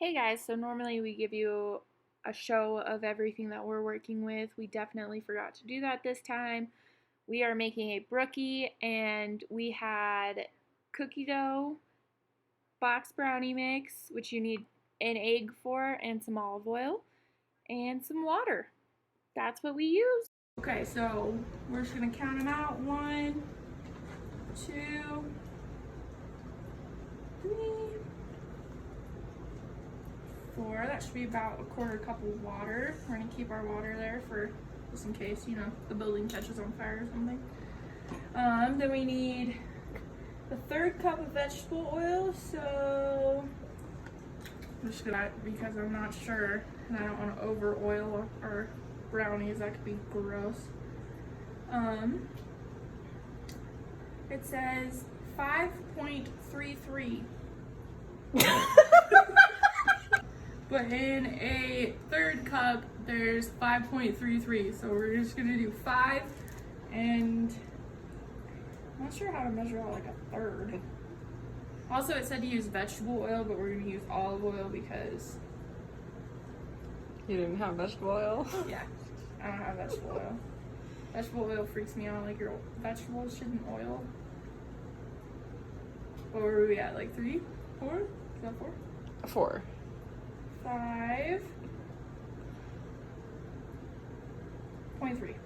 Hey guys, so normally we give you a show of everything that we're working with. We definitely forgot to do that this time. We are making a brookie and we had cookie dough, box brownie mix, which you need an egg for, and some olive oil, and some water. That's what we use. Okay, so we're just gonna count them out. 1, 2, 3, 4. That should be about a quarter cup of water. We're gonna keep our water there for just in case, you know, the building catches on fire or something. Then we need a 1/3 cup of vegetable oil. So I'm just gonna, because I'm not sure and I don't want to over oil our brownies. That could be gross. It says 5.33. But in a 1/3 cup, there's 5.33. So we're just gonna do 5, and I'm not sure how to measure out like a 1/3. Also, it said to use vegetable oil, but we're gonna use olive oil because you didn't have vegetable oil? Yeah, I don't have vegetable oil. Vegetable oil freaks me out. Like, your vegetables shouldn't oil. What were we at? Like 3, 4? Is that 4? 4. 5.3.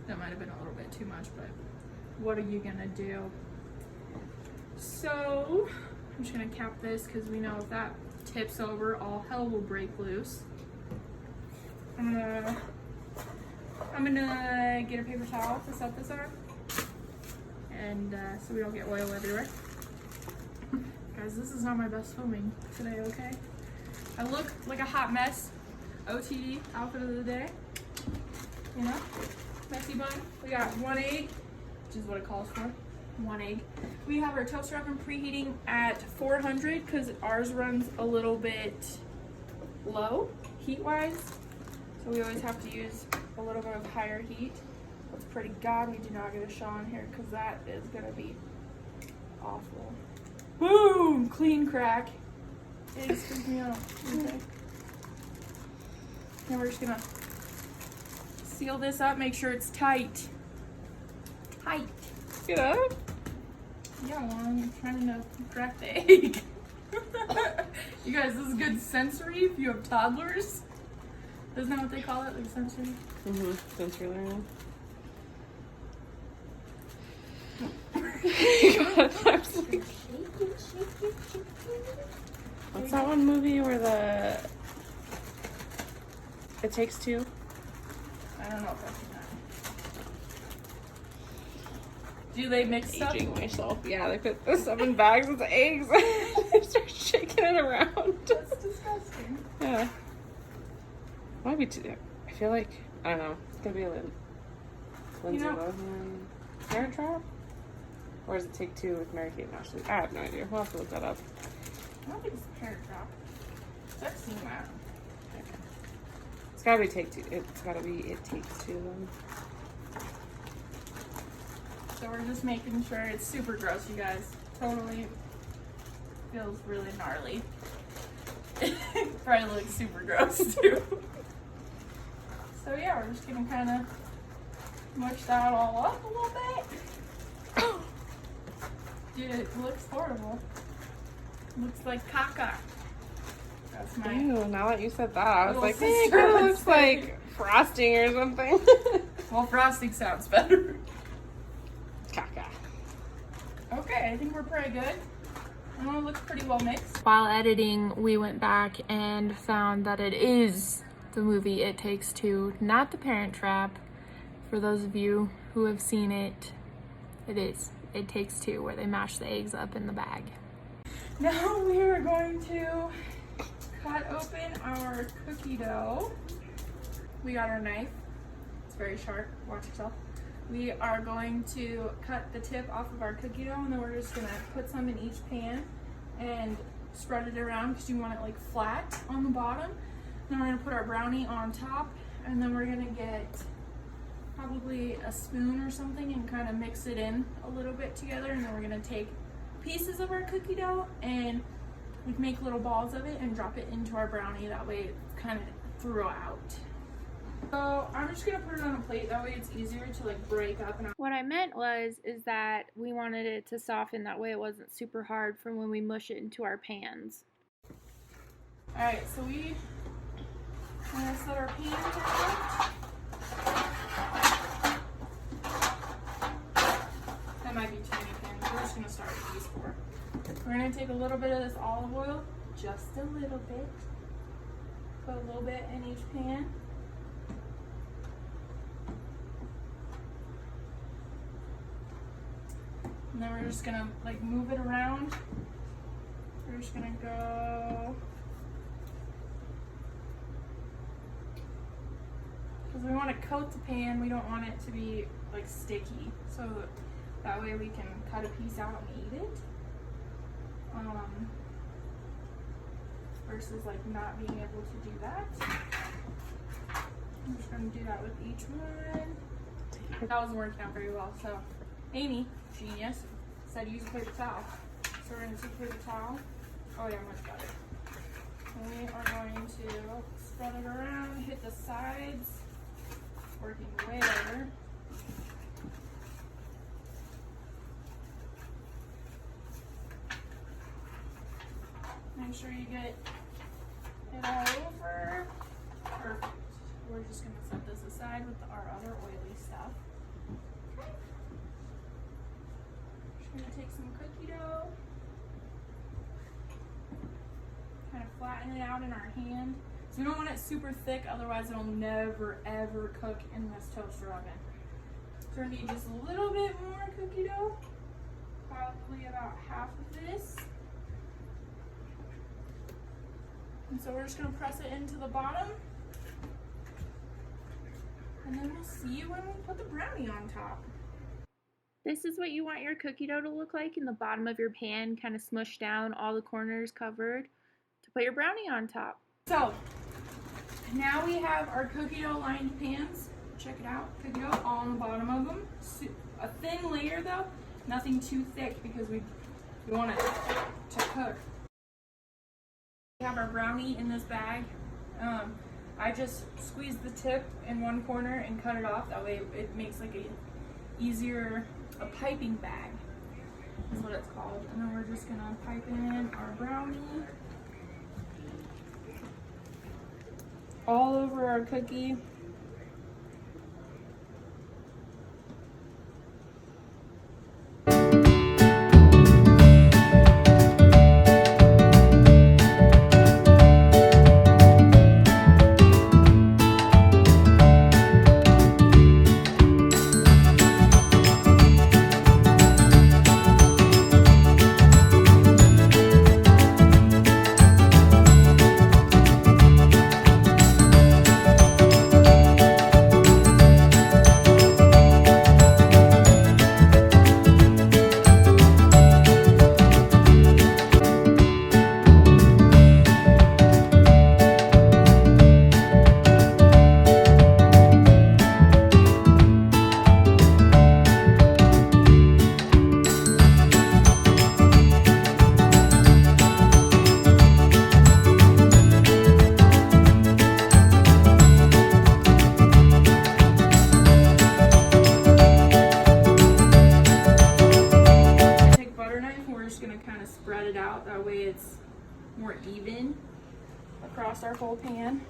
That might have been a little bit too much, but what are you gonna do? So I'm just gonna cap this because we know if that tips over, all hell will break loose. I'm gonna get a paper towel to set this on, and so we don't get oil everywhere. Guys, this is not my best filming today, okay? I look like a hot mess. OTD, outfit of the day. You know? Messy bun. We got 1 egg, which is what it calls for. 1 egg. We have our toaster oven preheating at 400 because ours runs a little bit low heat-wise. So we always have to use a little bit of higher heat. Let's pray to God we do not get a Shaw in here because that is gonna be awful. Boom! Clean crack. It just freaked me out. Okay. Now we're just gonna seal this up, make sure it's tight. Tight. Get up. Yeah, well, I'm trying to crack the egg. You guys, this is good sensory if you have toddlers. Isn't that what they call it? Like sensory? Mm-hmm. Sensory learning. What's that one movie where It Takes Two? I don't know if I've seen that. Do they mix stuff? Aging myself. Yeah, they put the 7 bags of eggs and they start shaking it around. That's disgusting. Yeah. Might be too. I feel like, I don't know. It's gonna be a Lindsay Lohan Parent Trap? Or does it Take Two with Mary Kate and Ashley? I have no idea. We'll have to look that up. I don't think it's Parent Trap. I've seen that. Okay. It's gotta be Take Two. It's gotta be It Takes Two then. So we're just making sure it's super gross, you guys. Totally feels really gnarly. Probably looks super gross too. So yeah, we're just gonna kind of mush that all up a little bit. Dude, it looks horrible. Looks like caca. That's my. Ew, now that you said that, I was like, sister hey, girl, would looks say. like frosting or something. Well, frosting sounds better. Caca. Okay, I think we're pretty good. It looks pretty well mixed. While editing, we went back and found that it is the movie It Takes Two, not The Parent Trap. For those of you who have seen it, it is It Takes Two, where they mash the eggs up in the bag. Now we are going to cut open our cookie dough. We got our knife. It's very sharp. Watch yourself. We are going to cut the tip off of our cookie dough, and then we're just gonna put some in each pan and spread it around because you want it like flat on the bottom. Then we're gonna put our brownie on top, and then we're gonna get probably a spoon or something and kind of mix it in a little bit together, and then we're gonna take pieces of our cookie dough and we'd make little balls of it and drop it into our brownie. That way it's kind of throughout. So I'm just gonna put it on a plate. That way it's easier to like break up. And what I meant is that we wanted it to soften. That way it wasn't super hard for when we mush it into our pans. All right, so we're gonna set our pans out. That might be too many pans. We're just gonna start with these 4. We're gonna take a little bit of this olive oil, just a little bit. Put a little bit in each pan. And then we're just gonna like move it around. We're just gonna go, because we want to coat the pan, we don't want it to be like sticky. So that way we can cut a piece out and eat it. Versus like not being able to do that. I'm just gonna do that with each one. That wasn't working out very well, so Amy, genius, said use a paper towel. So we're going to take a paper towel. Oh yeah, much better. And we are going to spread it around, hit the sides, working way better. Make sure you get it all over. Perfect. We're just going to set this aside with our other oily stuff. I'm gonna take some cookie dough, kind of flatten it out in our hand. So we don't want it super thick, otherwise it'll never ever cook in this toaster oven. So we're gonna need just a little bit more cookie dough, probably about half of this. And so we're just gonna press it into the bottom. And then we'll see you when we put the brownie on top. This is what you want your cookie dough to look like in the bottom of your pan, kind of smushed down, all the corners covered, to put your brownie on top. So, now we have our cookie dough lined pans. Check it out, cookie dough all on the bottom of them. A thin layer though, nothing too thick because we want it to cook. We have our brownie in this bag. I just squeeze the tip in one corner and cut it off. That way it makes like a piping bag is what it's called. And then we're just gonna pipe in our brownie all over our cookie. More even across our whole pan.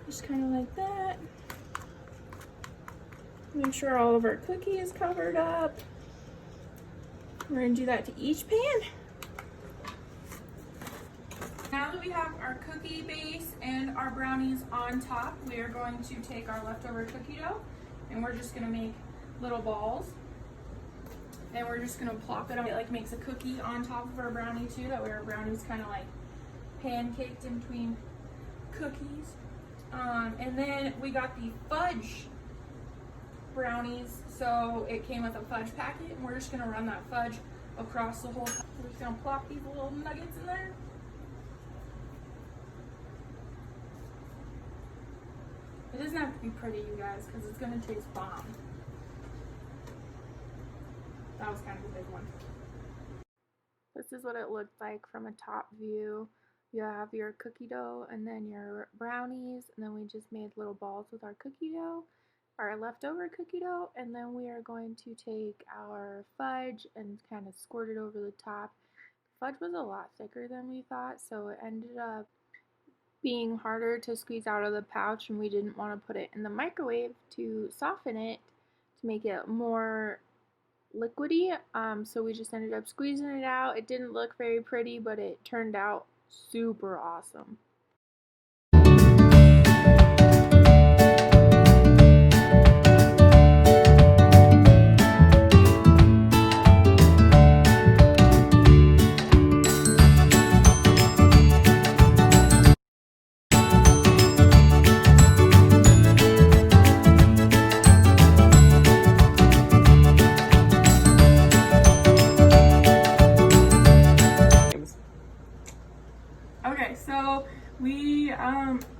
Just kind of like that. Make sure all of our cookie is covered up. We're gonna do that to each pan. Now that we have our cookie base and our brownies on top, we are going to take our leftover cookie dough and we're just gonna make little balls. And we're just gonna plop it on. It like makes a cookie on top of our brownie too. That way our brownie's kind of like pancaked in between cookies. And then we got the fudge brownies. So it came with a fudge packet, and we're just gonna run that fudge across the whole top. We're just gonna plop these little nuggets in there. It doesn't have to be pretty, you guys, because it's gonna taste bomb. That was kind of a big one. Put this is what it looked like from a top view. You have your cookie dough and then your brownies, and then we just made little balls with our cookie dough, our leftover cookie dough, and then we are going to take our fudge and kind of squirt it over the top. Fudge was a lot thicker than we thought, so it ended up being harder to squeeze out of the pouch, and we didn't want to put it in the microwave to soften it to make it more liquidy, so we just ended up squeezing it out. It didn't look very pretty, but it turned out super awesome. Okay, so we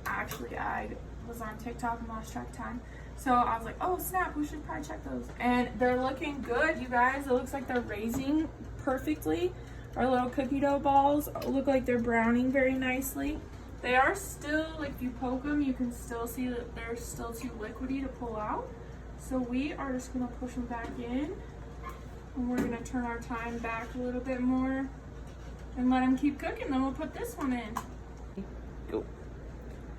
actually I was on TikTok and lost track of time. So I was like, oh snap, we should probably check those. And they're looking good, you guys. It looks like they're raising perfectly. Our little cookie dough balls look like they're browning very nicely. They are still, like if you poke them, you can still see that they're still too liquidy to pull out. So we are just gonna push them back in. And we're gonna turn our time back a little bit more and let them keep cooking. Then we'll put this one in. Go.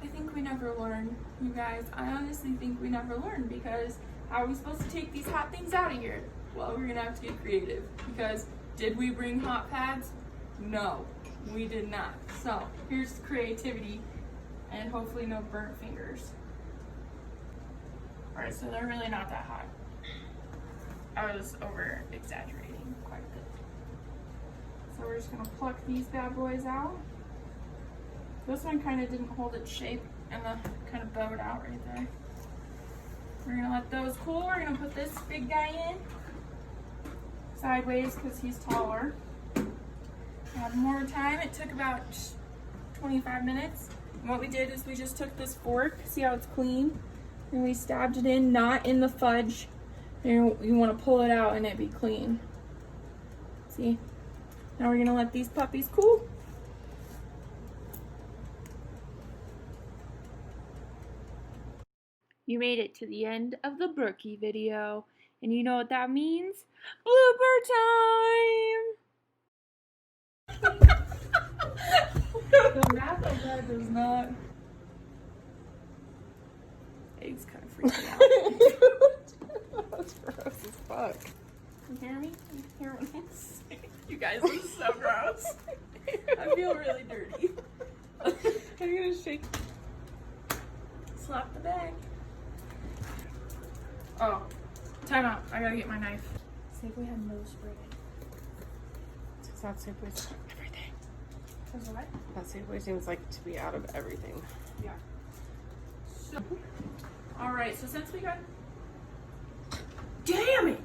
I think we never learn, you guys. I honestly think we never learn, because how are we supposed to take these hot things out of here? Well, we're gonna have to get creative, because did we bring hot pads? No, we did not. So here's creativity, and hopefully no burnt fingers. All right, so they're really not that hot. I was over exaggerating quite a bit. So we're just gonna pluck these bad boys out. This one kind of didn't hold its shape and kind of bowed out right there. We're gonna let those cool. We're gonna put this big guy in sideways because he's taller. Have more time. It took about 25 minutes. And what we did is we just took this fork, see how it's clean, and we stabbed it in, not in the fudge. And you want to pull it out and it be clean. See? Now we're gonna let these puppies cool. You made it to the end of the Brookie video, and you know what that means? Blooper time! The math of that does not. Eggs kind of freaked me out. That's gross as fuck. You hear me? You hear what I'm saying? You guys are so gross. I feel really dirty. I'm gonna shake. Slap the bag. Oh, time out. I gotta get my knife. Safeway had no spray. It's not Safeway's everything. Says what? That Safeway seems like to be out of everything. Yeah. So, alright, so since we got... Damn it!